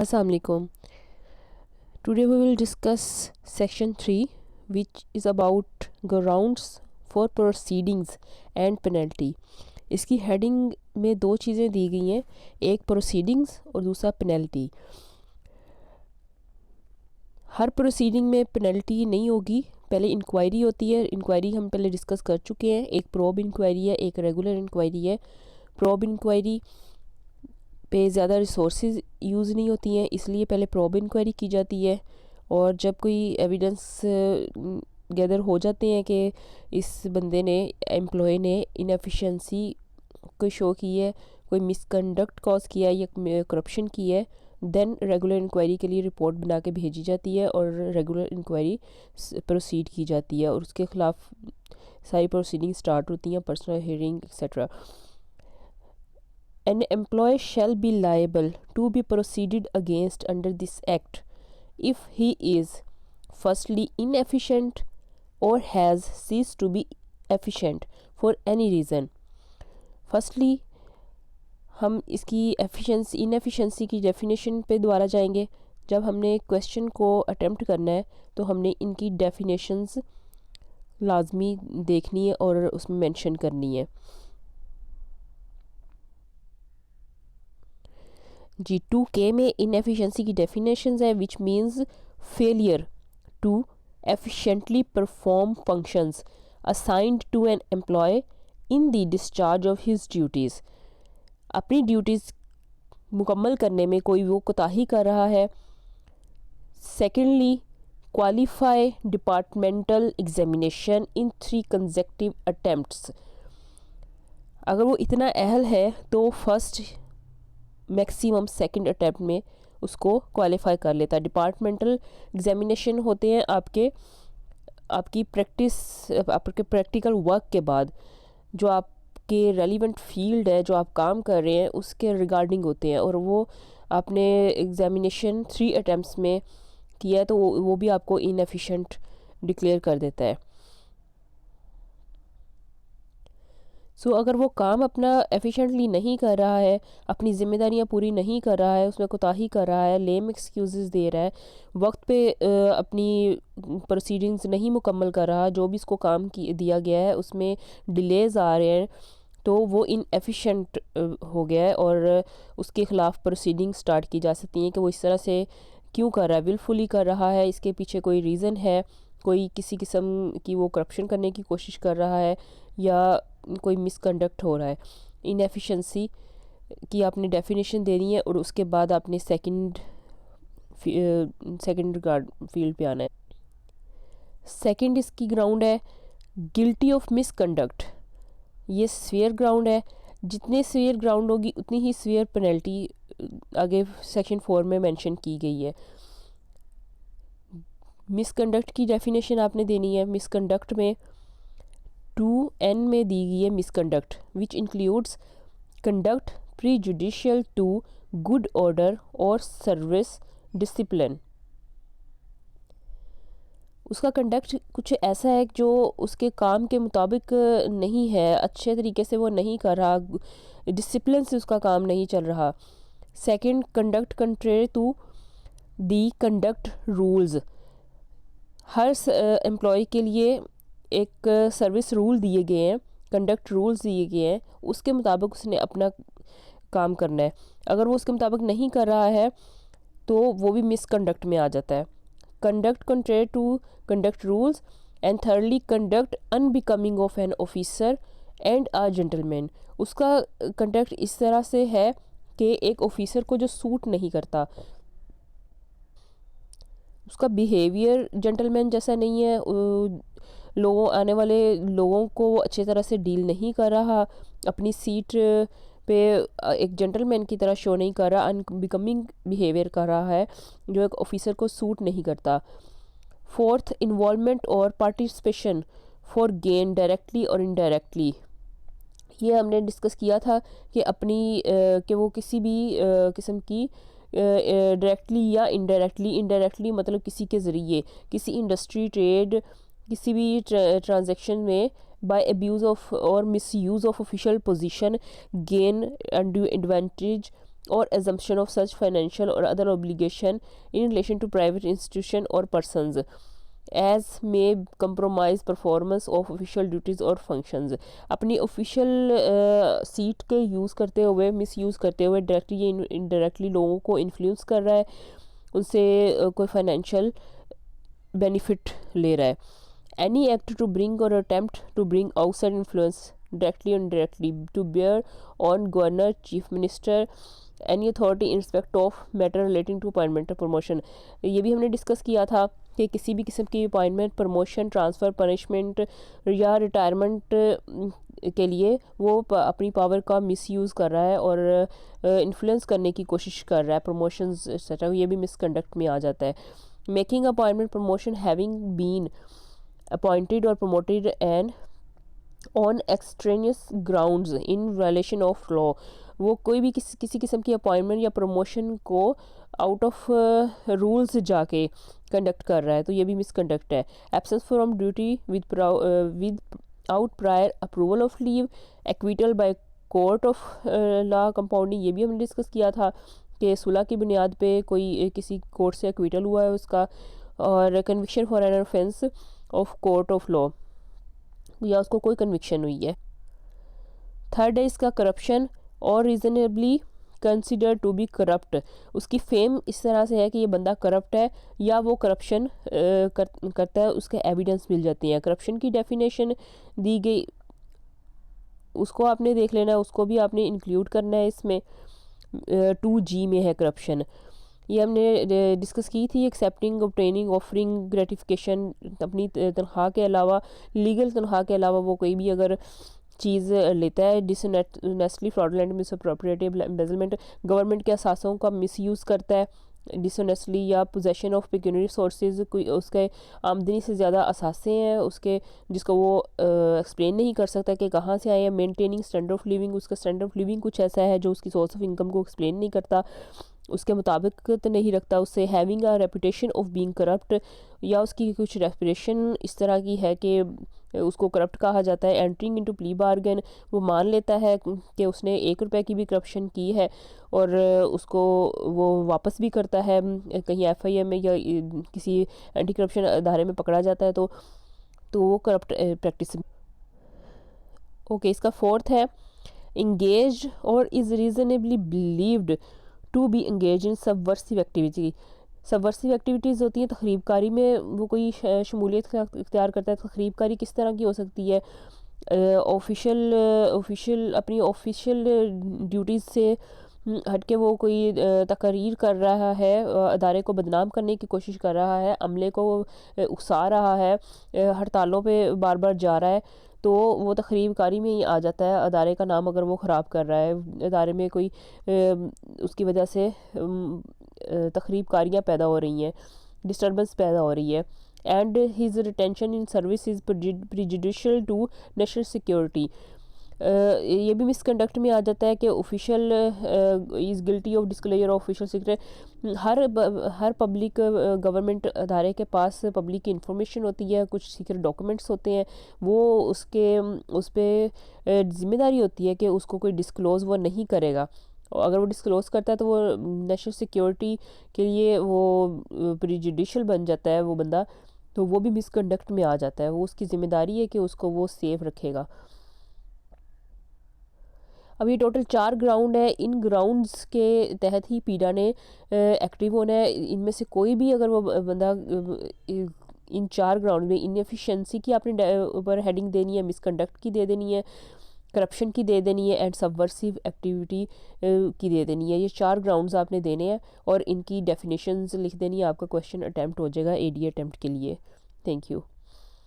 Assalamu alaikum. Today we will discuss section 3 which is about grounds for proceedings and penalty. इसकी heading में दो चीज़ें दी गई हैं, एक प्रोसीडिंग्स और दूसरा पेनल्टी। हर प्रोसीडिंग में पेनल्टी नहीं होगी, पहले इंक्वायरी होती है। इंक्वायरी हम पहले डिस्कस कर चुके हैं, एक प्रोब इंक्वायरी है, एक रेगुलर इंक्वायरी है। प्रोब इंक्वायरी पे ज़्यादा रिसोर्सेज यूज़ नहीं होती हैं, इसलिए पहले प्रोब इंक्वायरी की जाती है। और जब कोई एविडेंस गैदर हो जाते हैं कि इस बंदे ने, एम्प्लॉय ने इनएफिशिएंसी कोई शो की है, कोई मिसकंडक्ट कॉज किया है या करप्शन की है, देन रेगुलर इंक्वायरी के लिए रिपोर्ट बना के भेजी जाती है और रेगुलर इंक्वायरी प्रोसीड की जाती है और उसके ख़िलाफ़ सारी प्रोसीडिंग स्टार्ट होती हैं, personal hearing etcetera. An employee shall be liable to be proceeded against under this act if he is firstly inefficient or has ceased to be efficient for any reason. Firstly हम इसकी inefficiency की definition पे दोबारा जाएंगे। जब हमने question को attempt करना है तो हमने इनकी डेफिनेशंस लाजमी देखनी है और उसमें मेंशन करनी है। G2K में इनएफिशिएंसी की डेफिनेशंस है which means failure to efficiently perform functions assigned to an employee in the discharge of his duties. अपनी ड्यूटीज़ मुकम्मल करने में कोई वो कोताही कर रहा है। Secondly qualify departmental examination in 3 consecutive attempts. अगर वो इतना अहल है तो फर्स्ट मैक्सिमम सेकंड अटैम्प्ट में उसको क्वालिफाई कर लेता है। डिपार्टमेंटल एग्जामिनेशन होते हैं आपकी प्रैक्टिकल वर्क के बाद, जो आपके रेलिवेंट फील्ड है, जो आप काम कर रहे हैं उसके रिगार्डिंग होते हैं, और वो आपने एग्जामिनेशन 3 अटैम्प्ट्स में किया है तो वो भी आपको इनएफिशिएंट डिक्लेयर कर देता है। सो अगर वो काम अपना एफिशिएंटली नहीं कर रहा है, अपनी ज़िम्मेदारियां पूरी नहीं कर रहा है, उसमें कोताही कर रहा है, लेम एक्सक्यूज़ दे रहा है, वक्त पे अपनी प्रोसीडिंग्स नहीं मुकम्मल कर रहा, जो भी इसको काम दिया गया है उसमें डिलेज़ आ रहे हैं, तो वो इनएफिशिएंट हो गया है और उसके ख़िलाफ़ प्रोसीडिंग स्टार्ट की जा सकती हैं कि वो इस तरह से क्यों कर रहा है, विलफुली कर रहा है, इसके पीछे कोई रीज़न है, कोई किसी किस्म की वो करप्शन करने की कोशिश कर रहा है या कोई मिसकंडक्ट हो रहा है। इनएफिशिएंसी की आपने डेफिनेशन देनी है और उसके बाद आपने सेकंड रिगार्ड फील्ड पे आना है। सेकंड इसकी ग्राउंड है गिल्टी ऑफ मिसकंडक्ट। ये स्फीयर ग्राउंड है, जितने स्फीयर ग्राउंड होगी उतनी ही स्फीयर पेनल्टी आगे सेक्शन 4 में मेंशन की गई है। मिसकंडक्ट की डेफिनेशन आपने देनी है। मिसकंडक्ट में 2N में दी गई है misconduct which includes conduct prejudicial to good order और सर्विस डिसिप्लिन। उसका कंडक्ट कुछ ऐसा है जो उसके काम के मुताबिक नहीं है, अच्छे तरीके से वो नहीं कर रहा, डिसिप्लिन से उसका काम नहीं चल रहा। Second, conduct contrary to the conduct rules. हर एम्प्लॉय के लिए एक सर्विस रूल दिए गए हैं, कंडक्ट रूल्स दिए गए हैं, उसके मुताबिक उसने अपना काम करना है। अगर वो उसके मुताबिक नहीं कर रहा है तो वो भी मिसकंडक्ट में आ जाता है। Conduct contrary to conduct rules. And thirdly conduct unbecoming of an officer and a gentleman. उसका कंडक्ट इस तरह से है कि एक ऑफिसर को जो सूट नहीं करता, उसका बिहेवियर जेंटलमैन जैसा नहीं है, आने वाले लोगों को अच्छी तरह से डील नहीं कर रहा, अपनी सीट पे एक जेंटलमैन की तरह शो नहीं कर रहा, अनबिकमिंग बिहेवियर कर रहा है जो एक ऑफिसर को सूट नहीं करता। फोर्थ, इन्वॉल्वमेंट और पार्टिसिपेशन फॉर गेन डायरेक्टली और इनडायरेक्टली। ये हमने डिस्कस किया था कि कि वो किसी भी किस्म की डायरेक्टली या इनडायरेक्टली मतलब किसी के ज़रिए, किसी इंडस्ट्री, ट्रेड, किसी भी ट्रांजैक्शन में बाय अब्यूज़ ऑफ और misuse of official position gain undue advantage or assumption of such financial or other obligation in relation to private institution or persons as may compromise performance of official duties or functions। अपनी official seat के use करते हुए, miss use करते हुए directly या indirectly लोगों को influence कर रहा है, उनसे कोई फाइनेंशियल बेनिफिट ले रहा है। एनी एक्ट टू ब्रिंग और attempt to bring outside influence directly और indirectly to bear on governor, chief minister, any authority in respect of matter relating to appointment और प्रमोशन। ये भी हमने डिस्कस किया था कि किसी भी किस्म की अपॉइंटमेंट, प्रमोशन, ट्रांसफ़र, पनिशमेंट या रिटायरमेंट के लिए वो अपनी पावर का मिसयूज़ कर रहा है और इन्फ्लुएंस करने की कोशिश कर रहा है, प्रमोशंस एक्सेट्रा, ये भी मिसकंडक्ट में आ जाता है। Making appointment, promotion having been appointed और promoted and on extraneous grounds in violation of law. वो कोई भी किसी किस्म की अपॉइंटमेंट या प्रमोशन को आउट ऑफ रूल्स जाके कंडक्ट कर रहा है, तो ये भी मिसकंडक्ट है। Absence from duty with out prior approval of leave, acquittal by court of law compounding, ये भी हमने डिस्कस किया था कि सुलह की बुनियाद पे कोई किसी कोर्ट से एक्विटल हुआ है उसका, और conviction for an offence of court of law, या उसको कोई कन्विक्शन हुई है। थर्ड है इसका करप्शन और reasonably consider to be corrupt. उसकी फेम इस तरह से है कि ये बंदा करप्ट है या वो करप्शन करता है, उसके एविडेंस मिल जाती हैं। करप्शन की डेफिनेशन दी गई, उसको आपने देख लेना है, उसको भी आपने इंक्लूड करना है इसमें। 2G में है करप्शन, ये हमने डिस्कस की थी। एक्सेप्टिंग, ऑब्टेनिंग, ऑफरिंग, ग्रेटिफिकेशन, अपनी तनख्वाह के अलावा, लीगल तनख्वाह के अलावा वो कोई भी अगर चीज़ लेता है। डिसऑनेस्टली, फ्रॉडलेंट, मिसअप्रोप्रिएटिव, एम्बेजलमेंट, गवर्नमेंट के असासों का मिसयूज़ करता है डिसऑनेस्टली, या पोजेशन ऑफ पेक्यूनियरी सोर्सेज, कोई उसके आमदनी से ज़्यादा असासे हैं उसके, जिसको वो एक्सप्लेन नहीं कर सकता कि कहाँ से आए हैं। मेंटेनिंग स्टैंडर्ड ऑफ लिविंग, उसका स्टैंडर्ड ऑफ लिविंग कुछ ऐसा है जो उसकी सोर्स ऑफ इनकम को एक्सप्लेन नहीं करता, उसके मुताबिक तो नहीं रखता उससे। Having a reputation of being corrupt, या उसकी कुछ रेपुटेशन इस तरह की है कि उसको करप्ट कहा जाता है। एंट्रिंग इनटू प्ली बार्गेन, वो मान लेता है कि उसने 1 रुपए की भी करप्शन की है और उसको वो वापस भी करता है। कहीं FIM में या किसी एंटी करप्शन अदारे में पकड़ा जाता है तो वो करप्ट प्रैक्टिस। ओके, इसका फोर्थ है इंगेज और is reasonably believed to be engage in subversive activity. Subversive activities होती हैं तखरीबकारी में, वो कोई शमूलियत इख्तियार करता है। तखरीबकारी किस तरह की हो सकती है? ऑफिशियल अपनी ऑफिशियल ड्यूटीज़ से हट के वो कोई तकरीर कर रहा है, अदारे को बदनाम करने की कोशिश कर रहा है, अमले को उकसा रहा है, हड़तालों पे बार बार जा रहा है, तो वो तखरीबकारी में ही आ जाता है। अदारे का नाम अगर वो ख़राब कर रहा है, अदारे में कोई उसकी वजह से तखरीबकारियाँ पैदा हो रही हैं, डिस्टर्बेंस पैदा हो रही है। And his retention in service is prejudicial to national security, ये भी मिसकंडक्ट में आ जाता है कि official is guilty of disclosure of official secret. हर पब्लिक गवर्नमेंट अदारे के पास पब्लिक की इंफॉर्मेशन होती है, कुछ सीक्रेट डॉक्यूमेंट्स होते हैं, वो उस पर जिम्मेदारी होती है कि उसको कोई डिस्क्लोज़ वो नहीं करेगा, और अगर वो डिस्क्लोज़ करता है तो वो नेशनल सिक्योरिटी के लिए वो प्रिजुडिशियल बन जाता है वो बंदा, तो वो भी मिसकंडक्ट में आ जाता है। वो उसकी ज़िम्मेदारी है कि उसको वो सेफ रखेगा। अब ये टोटल 4 ग्राउंड है, इन ग्राउंड्स के तहत ही पीडा ने एक्टिव होना है। इनमें से कोई भी अगर वो बंदा इन 4 ग्राउंड में, इनएफिशिएंसी की आपने ऊपर हेडिंग देनी है, मिसकंडक्ट की दे देनी है, करप्शन की दे देनी है, एंड सबवर्सिव एक्टिविटी की दे देनी है। ये 4 ग्राउंड्स आपने देने हैं और इनकी डेफिनेशंस लिख देनी है। आपका क्वेश्चन अटैम्प्ट हो जाएगा AD अटैम्प्ट के लिए। Thank you.